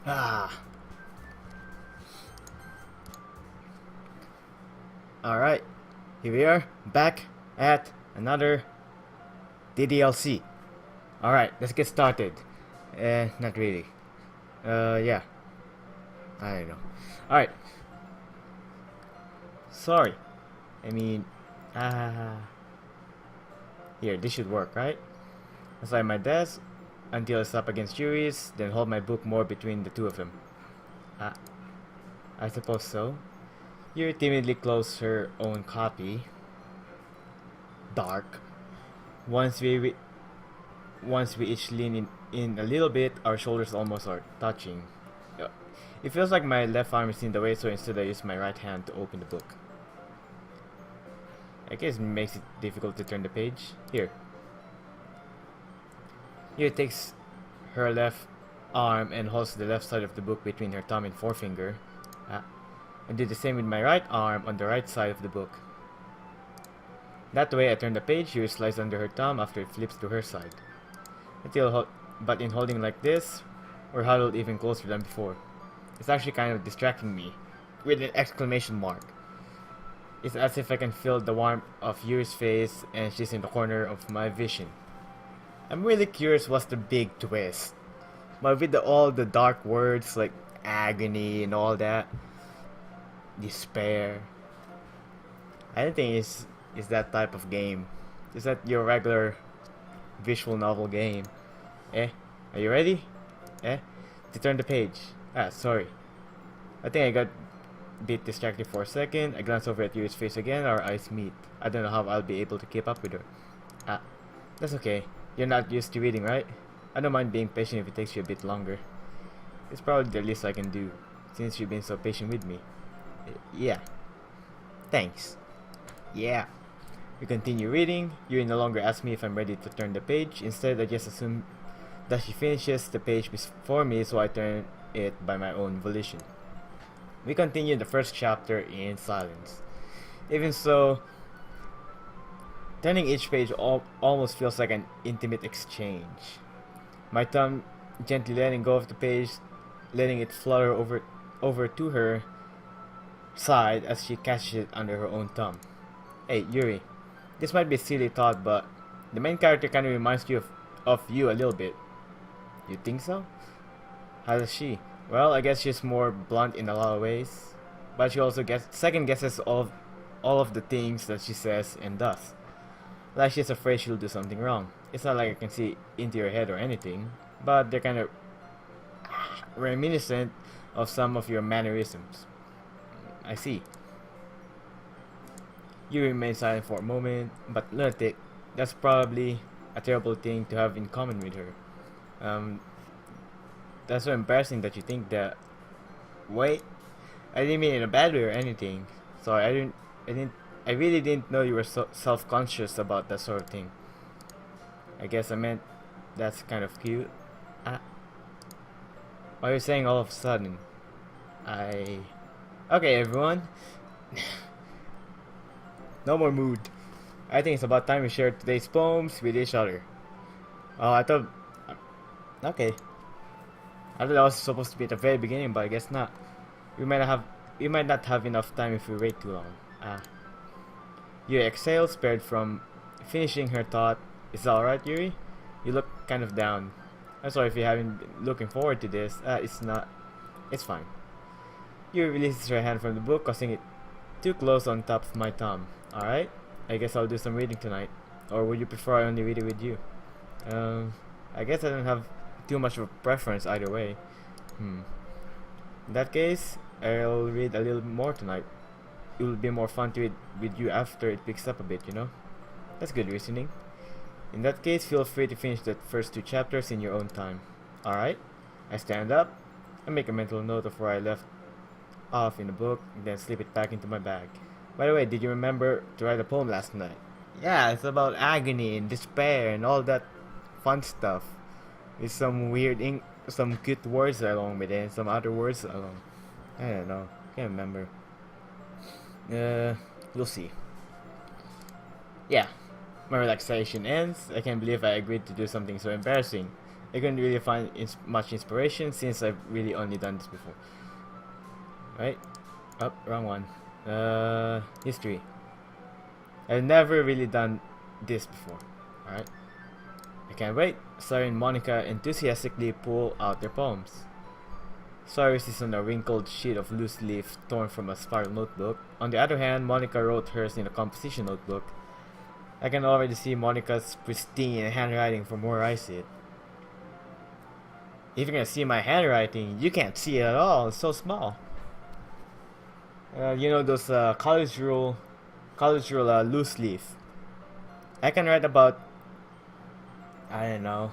Ah. Alright, here we are, back at another DDLC. Alright, let's get started. Not really. Yeah. I don't know. Alright. Sorry. I mean, here, this should work, right? Aside my desk until it's up against Yuri's, then hold my book more between the two of them. I suppose so. Yuri timidly closed her own copy. Dark. Once we each lean in a little bit, our shoulders almost are touching. It feels like my left arm is in the way, so instead I use my right hand to open the book. I guess it makes it difficult to turn the page. Here. Yuri takes her left arm and holds the left side of the book between her thumb and forefinger. And do the same with my right arm on the right side of the book. That way I turn the page, Yuri slides under her thumb after it flips to her side. But in holding like this, we're huddled even closer than before. It's actually kind of distracting me, with an exclamation mark. It's as if I can feel the warmth of Yuri's face and she's in the corner of my vision. I'm really curious what's the big twist. But with all the dark words like agony and all that, despair, I don't think it's that type of game. Is that your regular visual novel game? Are you ready? To turn the page. Sorry. I think I got a bit distracted for a second. I glance over at Yuri's face again. Our eyes meet. I don't know how I'll be able to keep up with her. That's okay. You're not used to reading, right? I don't mind being patient if it takes you a bit longer. It's probably the least I can do, since you've been so patient with me. Yeah. Thanks. Yeah. We continue reading. Yuri no longer asks me if I'm ready to turn the page. Instead, I just assume that she finishes the page before me, so I turn it by my own volition. We continue the first chapter in silence. Even so, turning each page almost feels like an intimate exchange. My thumb gently letting go of the page, letting it flutter over to her side as she catches it under her own thumb. Hey, Yuri, this might be a silly thought, but the main character kind of reminds you of you a little bit. You think so? How does she? Well, I guess she's more blunt in a lot of ways, but she also second guesses all of the things that she says and does. Like she's afraid she'll do something wrong. It's not like I can see into your head or anything, but they're kind of reminiscent of some of your mannerisms. I see. You remain silent for a moment, but lunatic, that's probably a terrible thing to have in common with her. That's so embarrassing that you think that. Wait, I didn't mean in a bad way or anything. Sorry, I really didn't know you were so self-conscious about that sort of thing. I guess I meant that's kind of cute. Why are you saying all of a sudden? Okay, everyone. No more mood. I think it's about time we share today's poems with each other. Oh, I thought... Okay. I thought that was supposed to be at the very beginning, but I guess not. We might not have enough time if we wait too long. Yuri exhales, spared from finishing her thought. Is that alright, Yuri? You look kind of down. I'm sorry if you haven't been looking forward to this. It's fine. Yuri releases her hand from the book, causing it too close on top of my thumb. Alright, I guess I'll do some reading tonight. Or would you prefer I only read it with you? I guess I don't have too much of a preference either way. In that case, I'll read a little more tonight. It will be more fun to read with you after it picks up a bit, you know? That's good reasoning. In that case, feel free to finish the first 2 chapters in your own time. Alright? I stand up, I make a mental note of where I left off in the book, and then slip it back into my bag. By the way, did you remember to write a poem last night? Yeah, it's about agony and despair and all that fun stuff. With some some cute words along with it, and some other words along. I don't know, can't remember. You'll see. Yeah, my relaxation ends. I can't believe I agreed to do something so embarrassing. I couldn't really find much inspiration since I've really only done this before. Right? Oh, wrong one. History. I've never really done this before. Alright. I can't wait. Sari and Monica enthusiastically pull out their poems. Sari's is on a wrinkled sheet of loose leaf torn from a spiral notebook. On the other hand, Monica wrote hers in a composition notebook. I can already see Monica's pristine handwriting from where I sit. If you're gonna see my handwriting, you can't see it at all. It's so small. You know those college rule loose leaf. I can write about, I don't know,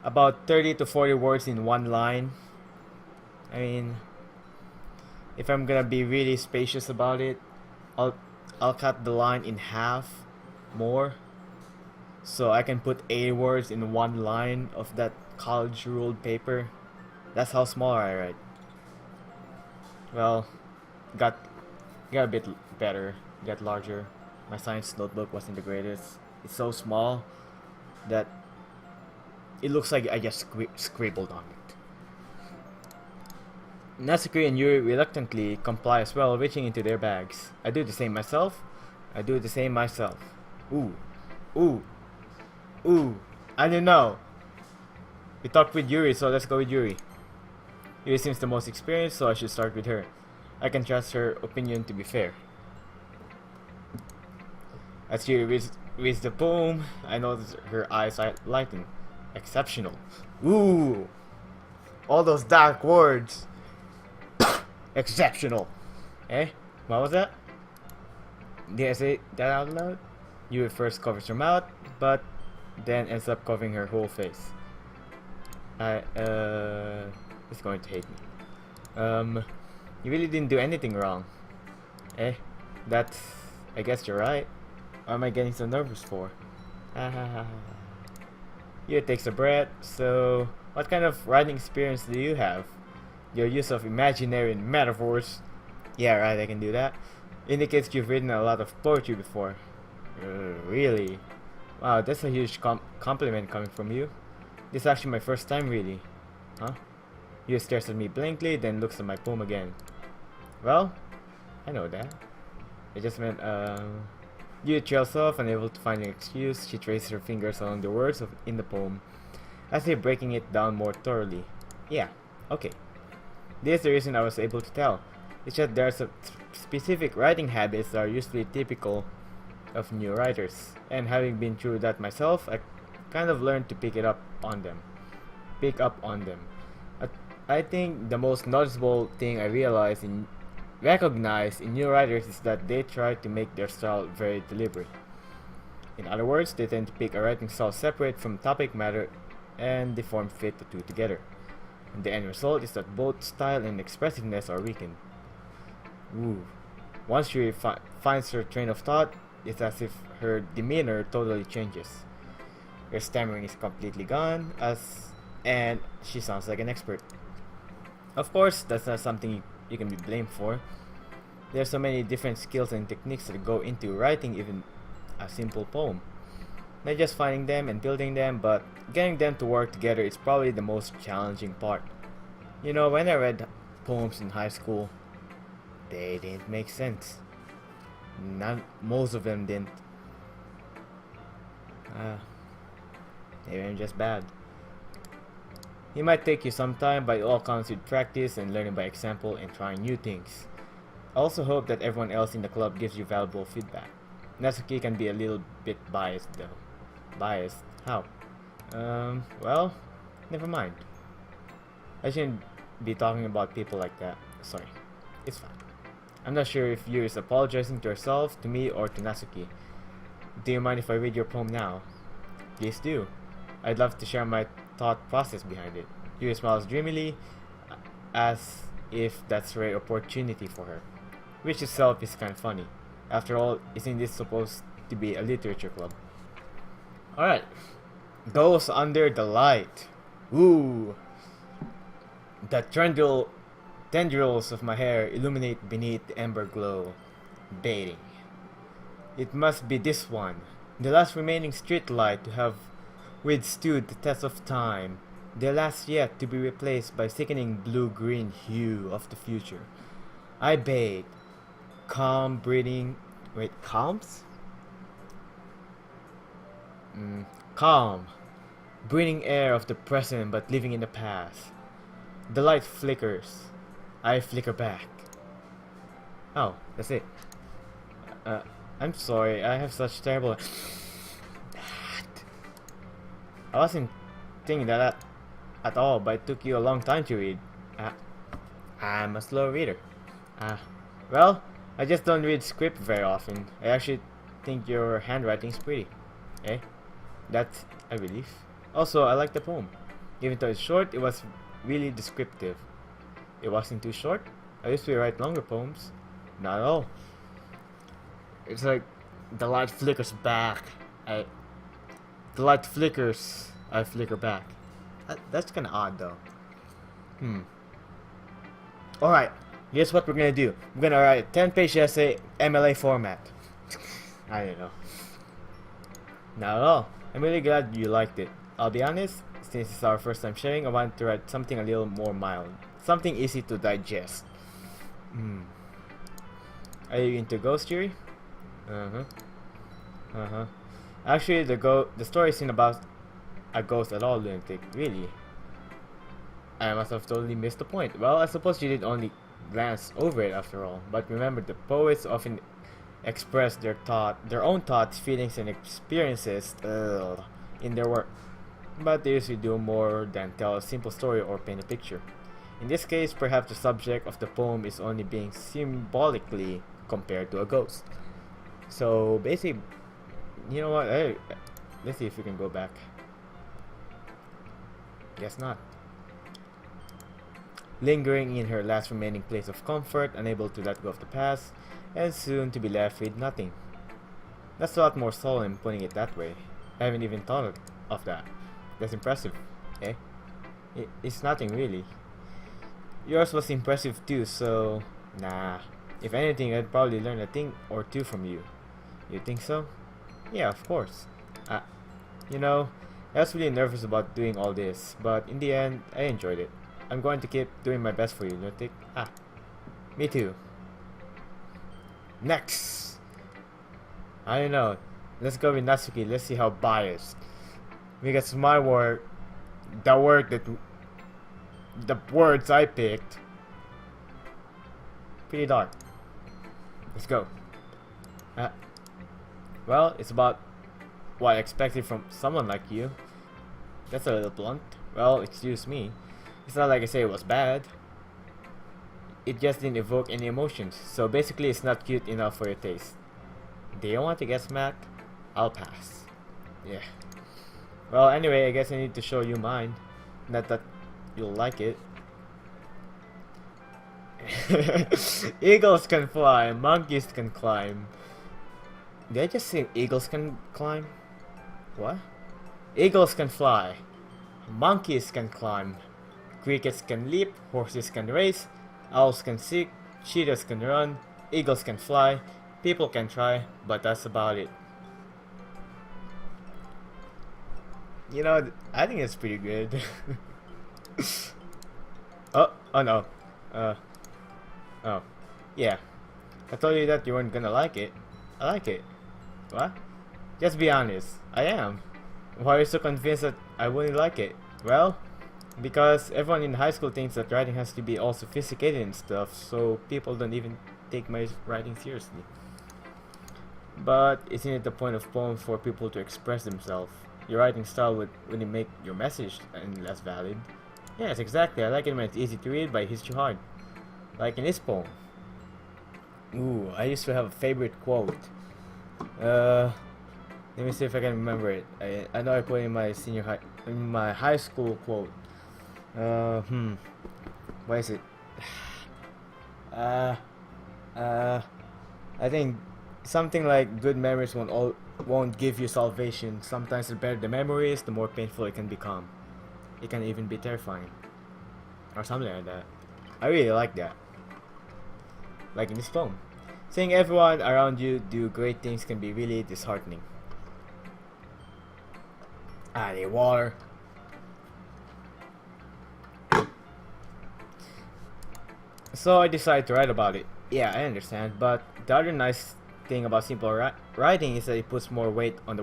about 30 to 40 words in one line. I mean, if I'm gonna be really spacious about it, I'll cut the line in half more, so I can put 80 words in one line of that college ruled paper. That's how small I write. Well, got a bit better, got larger. My science notebook wasn't the greatest. It's so small that it looks like I just scribbled on it. Natsuki and Yuri reluctantly comply as well, reaching into their bags. I do the same myself. Ooh. I don't know. We talked with Yuri, so let's go with Yuri. Yuri seems the most experienced, so I should start with her. I can trust her opinion to be fair. As Yuri reads the poem, I notice her eyes lighten. Exceptional. Ooh! All those dark words. Exceptional. Eh? What was that? Did I say that out loud? Yuri first covers her mouth, but then ends up covering her whole face. It's going to hate me. You really didn't do anything wrong. Eh? That's... I guess you're right. What am I getting so nervous for? Yuri takes a breath. So, what kind of writing experience do you have? Your use of imaginary metaphors, yeah right, I can do that, indicates you've written a lot of poetry before. Really? Wow, that's a huge compliment coming from you. This is actually my first time really. Huh? You stares at me blankly, then looks at my poem again. Well, I know that. I just meant, you trails off, unable to find an excuse. She traces her fingers along the words in the poem, as if breaking it down more thoroughly. Yeah, okay. This is the reason I was able to tell. It's just there's a specific writing habits that are usually typical of new writers, and having been through that myself, I kind of learned to pick up on them. I think the most noticeable thing I recognize in new writers is that they try to make their style very deliberate. In other words, they tend to pick a writing style separate from topic matter, and they form fit the two together. And the end result is that both style and expressiveness are weakened. Ooh. Once she finds her train of thought, it's as if her demeanor totally changes. Her stammering is completely gone, and she sounds like an expert. Of course, that's not something you can be blamed for. There are so many different skills and techniques that go into writing even a simple poem. Not just finding them and building them, but getting them to work together is probably the most challenging part. You know, when I read poems in high school, they didn't make sense. Most of them didn't. Maybe I'm just bad. It might take you some time, but it all comes with practice and learning by example and trying new things. I also hope that everyone else in the club gives you valuable feedback. Natsuki can be a little bit biased though. Biased? How? Well, never mind. I shouldn't be talking about people like that. Sorry. It's fine. I'm not sure if Yuri is apologizing to herself, to me, or to Natsuki. Do you mind if I read your poem now? Please do. I'd love to share my thought process behind it. Yuri smiles dreamily, as if that's a rare opportunity for her. Which itself is kind of funny. After all, isn't this supposed to be a literature club? Alright. Goes under the light. Ooh. The tendrils of my hair illuminate beneath the ember glow. Baiting. It must be this one. The last remaining street light to have withstood the test of time, the last yet to be replaced by sickening blue-green hue of the future. I bathe, calm breathing. Wait, calms? Calm, breathing air of the present but living in the past. The light flickers. I flicker back. Oh, that's it. I'm sorry, I have such terrible. I wasn't thinking that at all, but it took you a long time to read. I'm a slow reader. Well, I just don't read script very often. I actually think your handwriting's pretty. Eh? That's a relief. Also, I like the poem. Even though it's short, it was really descriptive. It wasn't too short. I used to write longer poems. Not at all. It's like the light flickers back. The light flickers. I flicker back. That's kind of odd though. Alright, guess what we're gonna do? We're gonna write a 10-page essay, MLA format. I don't know. Not at all. I'm really glad you liked it. I'll be honest, since it's our first time sharing, I wanted to write something a little more mild. Something easy to digest. Are you into ghost theory? Actually, the story isn't about a ghost at all, lunatic. Really? I must have totally missed the point. Well, I suppose you did only glance over it after all. But remember, the poets often express their own thoughts, feelings, and experiences in their work. But they usually do more than tell a simple story or paint a picture. In this case, perhaps the subject of the poem is only being symbolically compared to a ghost. So basically, you know what? Let's see if we can go back. Guess not. Lingering in her last remaining place of comfort, unable to let go of the past, and soon to be left with nothing. That's a lot more solemn putting it that way. I haven't even thought of that. That's impressive, eh? It's nothing really. Yours was impressive too, so nah. If anything, I'd probably learn a thing or two from you. You think so? Yeah, of course. You know, I was really nervous about doing all this, but in the end, I enjoyed it. I'm going to keep doing my best for you, lunatic. Me too. Next! I don't know. Let's go with Natsuki. Let's see how biased. Because my work, the words I picked, pretty dark. Let's go. Well, it's about what I expected from someone like you. That's a little blunt. Well, excuse me. It's not like I say it was bad. It just didn't evoke any emotions. So basically, it's not cute enough for your taste. Do you want to guess, Matt? I'll pass. Yeah. Well, anyway, I guess I need to show you mine. Not that you'll like it. Eagles can fly, monkeys can climb. Did I just say eagles can climb? What? Eagles can fly, monkeys can climb, crickets can leap, horses can race, owls can seek, cheetahs can run, eagles can fly, people can try, but that's about it. You know, I think it's pretty good. Oh no. Oh, yeah. I told you that you weren't gonna like it. I like it. What? Just be honest. I am. Why are you so convinced that I wouldn't like it? Well, because everyone in high school thinks that writing has to be all sophisticated and stuff, so people don't even take my writing seriously. But isn't it the point of poems for people to express themselves? Your writing style would make your message any less valid. Yes, exactly. I like it when it's easy to read, but it hits you hard. Like in this poem. Ooh, I used to have a favorite quote. Let me see if I can remember it. I know I put it in my my high school quote. What is it? I think something like good memories won't give you salvation. Sometimes the better the memories, the more painful it can become. It can even be terrifying. Or something like that. I really like that. Like in this poem. Seeing everyone around you do great things can be really disheartening. I need water. So I decided to write about it. Yeah, I understand, but the other nice thing about simple writing is that it puts more weight on the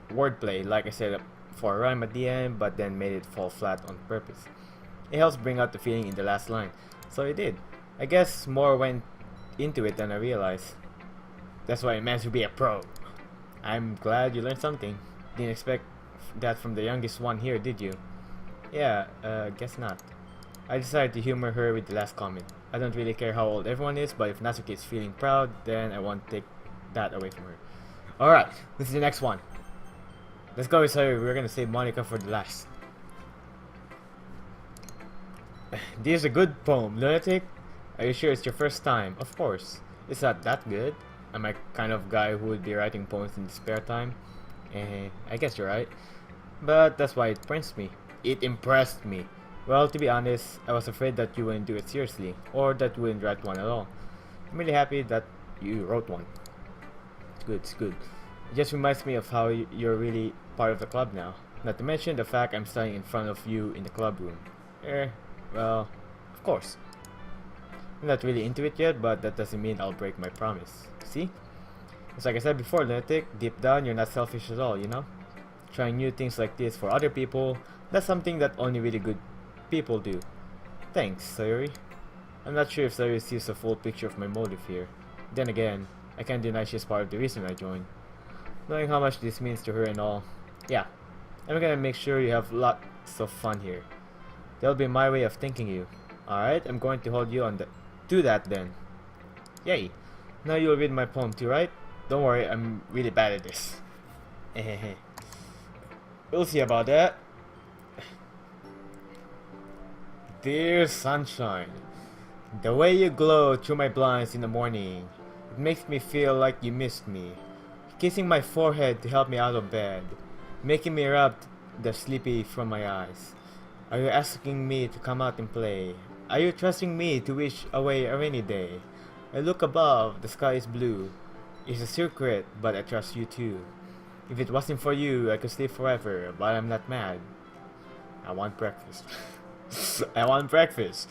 wordplay, like I said for a rhyme at the end, but then made it fall flat on purpose. It helps bring out the feeling in the last line, so it did. I guess more went into it than I realized. That's why it meant to be a pro. I'm glad you learned something. Didn't expect that from the youngest one here, did you? Yeah, guess not. I decided to humor her with the last comment. I don't really care how old everyone is, but if Natsuki is feeling proud, then I won't take that away from her. Alright, this is the next one. Let's go with Sayori. We're gonna save Monica for the last. This is a good poem, lunatic. Are you sure it's your first time? Of course. It's not that good. I'm a kind of guy who would be writing poems in his spare time. I guess you're right. But that's why it impressed me. It impressed me. Well, to be honest, I was afraid that you wouldn't do it seriously, or that you wouldn't write one at all. I'm really happy that you wrote one. It's good, it's good. It just reminds me of how you're really part of the club now. Not to mention the fact I'm standing in front of you in the club room. Well, of course. I'm not really into it yet, but that doesn't mean I'll break my promise. See? It's like I said before, lunatic, deep down you're not selfish at all, you know? Trying new things like this for other people, that's something that only really good people do. Thanks, Sayori. I'm not sure if Sayori sees a full picture of my motive here. Then again, I can't deny she's part of the reason I joined. Knowing how much this means to her and all, yeah, I'm gonna make sure you have lots of fun here. That'll be my way of thanking you. Alright, I'm going to hold you on to that then. Yay! Now you'll read my poem too, right? Don't worry, I'm really bad at this. We'll see about that. Dear sunshine, the way you glow through my blinds in the morning, it makes me feel like you missed me. Kissing my forehead to help me out of bed, making me rub the sleepy from my eyes. Are you asking me to come out and play? Are you trusting me to wish away a rainy day? I look above, the sky is blue. It's a secret, but I trust you too. If it wasn't for you, I could sleep forever, but I'm not mad. I want breakfast. I want breakfast.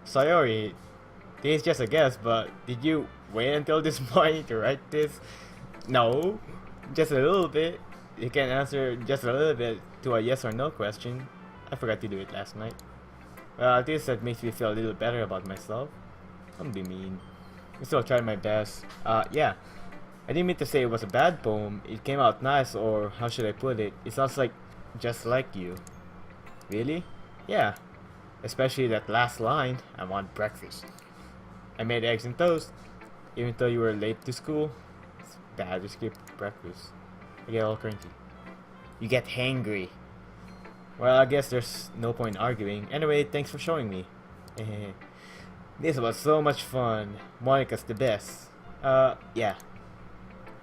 Sayori, this is just a guess, but did you wait until this morning to write this? No, just a little bit. You can answer just a little bit to a yes or no question. I forgot to do it last night. Well, at least that makes me feel a little better about myself. Don't be mean. I still tried my best. Yeah. I didn't mean to say it was a bad poem. It came out nice, or how should I put it? It sounds like just like you. Really? Yeah. Especially that last line, I want breakfast. I made eggs and toast. Even though you were late to school, it's bad to skip breakfast. I get all cranky. You get hangry. Well, I guess there's no point in arguing. Anyway, thanks for showing me. This was so much fun. Monica's the best. Yeah.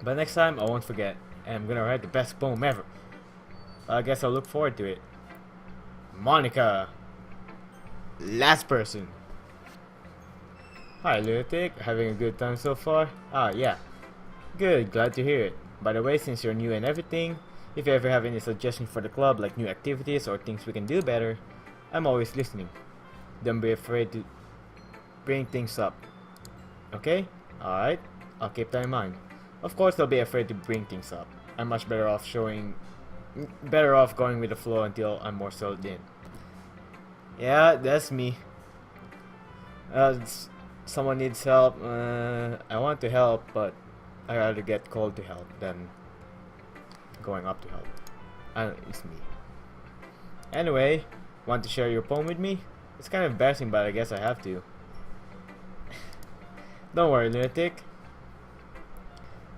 But next time, I won't forget. And I'm gonna write the best poem ever. I guess I'll look forward to it. Monica. Last person. Hi, lunatic. Having a good time so far? Yeah. Good, glad to hear it. By the way, since you're new and everything, if you ever have any suggestions for the club, like new activities or things we can do better, I'm always listening. Don't be afraid to bring things up. Okay? Alright, I'll keep that in mind. Of course, I'll be afraid to bring things up. I'm much better off going with the flow until I'm more settled in. Yeah, that's me. Someone needs help. I want to help, but I rather get called to help than going up to help. It's me. Anyway, want to share your poem with me? It's kind of embarrassing, but I guess I have to. Don't worry, lunatic.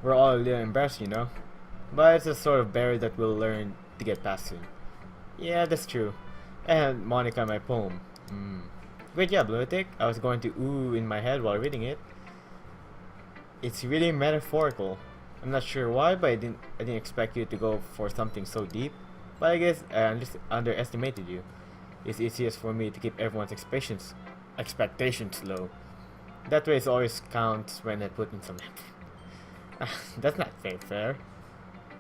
We're all a little embarrassed, you know. But it's a sort of barrier that we'll learn to get past soon. Yeah, that's true. And Monica, my poem. Great job, lunatic. I was going to ooh in my head while reading it. It's really metaphorical. I'm not sure why, but I didn't expect you to go for something so deep. But I guess I underestimated you. It's easiest for me to keep everyone's expectations low. That way it always counts when I put in some effort. That's not fair.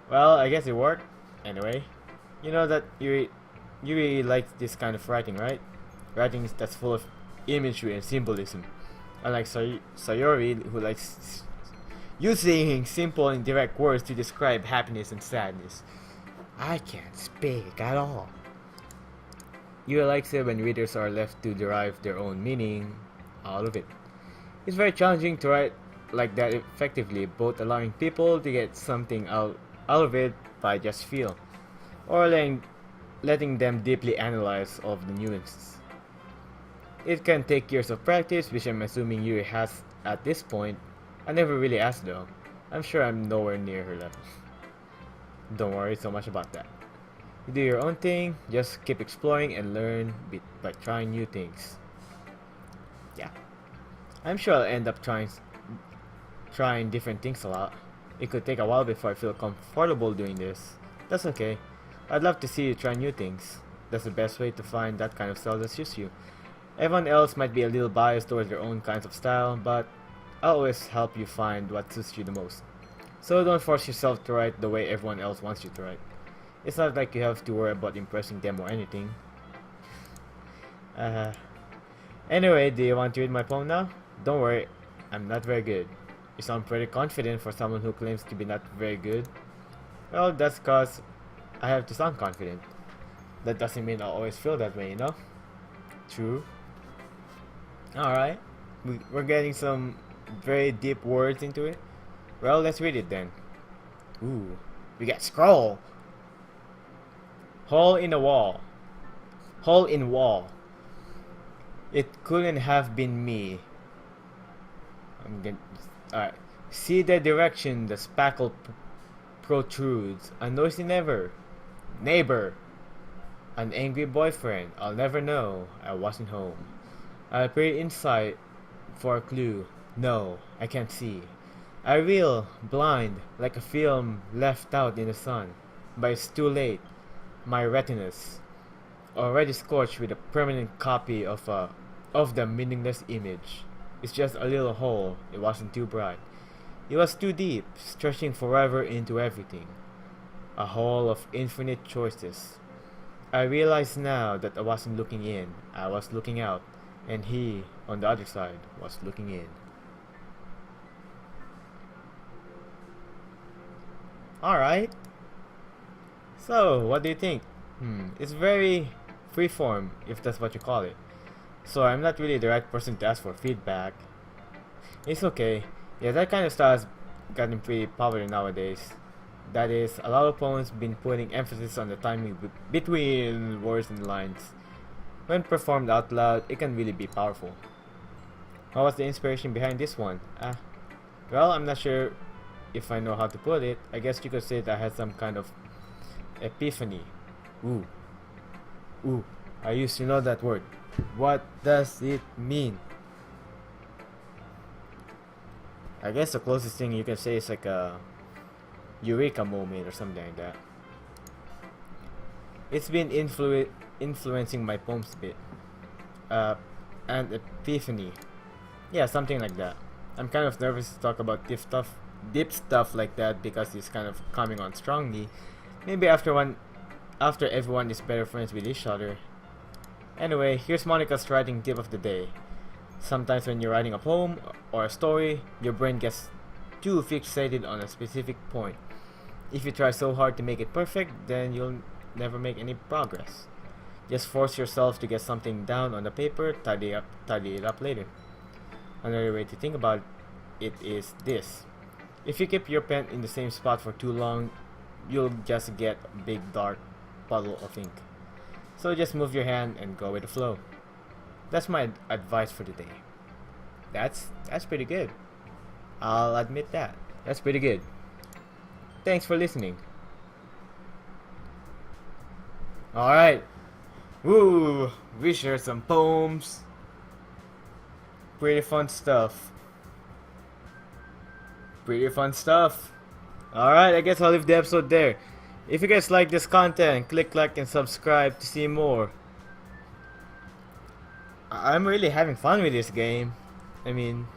Well, I guess it worked. Anyway, you know that you really like this kind of writing, right? Writing that's full of imagery and symbolism. Unlike Sayori, who likes using simple and direct words to describe happiness and sadness. I can't speak at all. You likes it when readers are left to derive their own meaning out of it. It's very challenging to write like that effectively, both allowing people to get something out of it by just feel, or letting them deeply analyze all of the nuances. It can take years of practice, which I'm assuming Yuri has at this point. I never really asked though. I'm sure I'm nowhere near her level. Don't worry so much about that. You do your own thing, just keep exploring and learn by trying new things. Yeah. I'm sure I'll end up trying different things a lot. It could take a while before I feel comfortable doing this. That's okay. I'd love to see you try new things. That's the best way to find that kind of style that suits you. Everyone else might be a little biased towards their own kinds of style, but I'll always help you find what suits you the most. So don't force yourself to write the way everyone else wants you to write. It's not like you have to worry about impressing them or anything. Anyway, do you want to read my poem now? Don't worry, I'm not very good. You sound pretty confident for someone who claims to be not very good. Well, that's cause I have to sound confident. That doesn't mean I'll always feel that way, you know? True. Alright, we're getting some very deep words into it. Well, let's read it then. Ooh, we got scroll. Hole in a wall. Hole in wall. It couldn't have been me. Alright. See the direction the spackle protrudes. A noisy neighbor. An angry boyfriend. I'll never know. I wasn't home. I peer inside for a clue. No, I can't see. I reel, blind, like a film left out in the sun. But it's too late. My retinas, already scorched with a permanent copy of the meaningless image. It's just a little hole. It wasn't too bright. It was too deep, stretching forever into everything. A hole of infinite choices. I realize now that I wasn't looking in. I was looking out, and he, on the other side, was looking in. Alright. So, what do you think? It's very freeform, if that's what you call it. So I'm not really the right person to ask for feedback. It's okay. Yeah, that kind of style has gotten pretty popular nowadays. That is, a lot of poems been putting emphasis on the timing between words and lines. When performed out loud, it can really be powerful. What was the inspiration behind this one? Well, I'm not sure if I know how to put it. I guess you could say that I had some kind of epiphany. Ooh, I used to know that word. What does it mean? I guess the closest thing you can say is like a eureka moment or something like that. It's been influencing my poems a bit. An epiphany. Yeah, something like that. I'm kind of nervous to talk about deep stuff like that because it's kind of coming on strongly. Maybe after everyone is better friends with each other. Anyway, here's Monica's writing tip of the day. Sometimes when you're writing a poem or a story, your brain gets too fixated on a specific point. If you try so hard to make it perfect, then you'll never make any progress. Just force yourself to get something down on the paper, tidy it up later. Another way to think about it is this. If you keep your pen in the same spot for too long, you'll just get a big dark puddle of ink. So just move your hand and go with the flow. That's my advice for today. That's pretty good. I'll admit that. That's pretty good. Thanks for listening. Alright. Woo! We shared some poems. Pretty fun stuff. Alright, I guess I'll leave the episode there. If you guys like this content, click like and subscribe to see more. I'm really having fun with this game. I mean,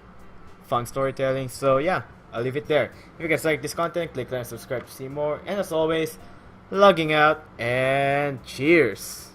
fun storytelling. So yeah, I'll leave it there. If you guys like this content, click like and subscribe to see more. And as always, logging out, and cheers.